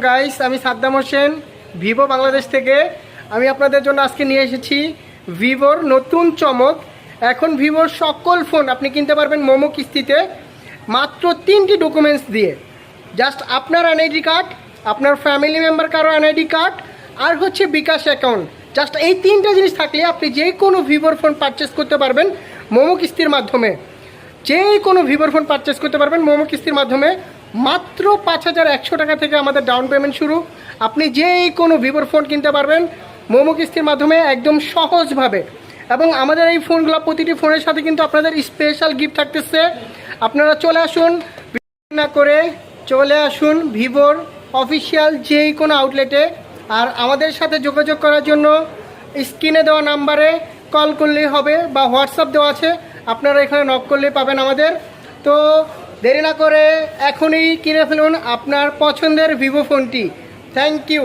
Guys, আমি Saddam Hossain Vivo Bangladesh থেকে। আমি আপনাদের জন্য আজকে নিয়ে এসেছি ভিভোর নতুন চমক। এখন ভিভোর সকল ফোন আপনি কিনতে পারবেন মোমো কিস্তিতে, মাত্র 3টি ডকুমেন্টস দিয়ে। জাস্ট আপনার এনআইডি কার্ড, আপনার ফ্যামিলি মেম্বার কারো এনআইডি কার্ড, আর হচ্ছে বিকাশ অ্যাকাউন্ট। জাস্ট এই 3টা জিনিস থাকলে আপনি যে কোনো ভিভোর ফোন পারচেস করতে পারবেন মোমো কিস্তির মাধ্যমে। যে কোনো ভিভোর ফোন পারচেস করতে পারবেন মোমো কিস্তির মাধ্যমে। মাত্র 5100 টাকা থেকে আমাদের ডাউন পেমেন্ট শুরু। আপনি যে কোনো ভিভোর ফোন কিনতে পারবেন মোমো কিস্তির মাধ্যমে একদম সহজভাবে। এবং আমাদের এই ফোনগুলো প্রতিটি ফোনের সাথে কিন্তু আপনাদের স্পেশাল গিফট থাকতেছে। আপনারা চলে আসুন, না করে চলে আসুন ভিভোর অফিসিয়াল যে কোনো আউটলেটে। আর আমাদের সাথে যোগাযোগ করার জন্য স্ক্রিনে দেওয়া নাম্বারে কল করলেই হবে, বা হোয়াটসঅ্যাপ দেওয়া আছে, আপনারা এখানে নক করলেই পাবেন আমাদের। তো দেরি না করে এখনই কিনে ফেলুন আপনার পছন্দের ভিভো ফোনটি। Thank you.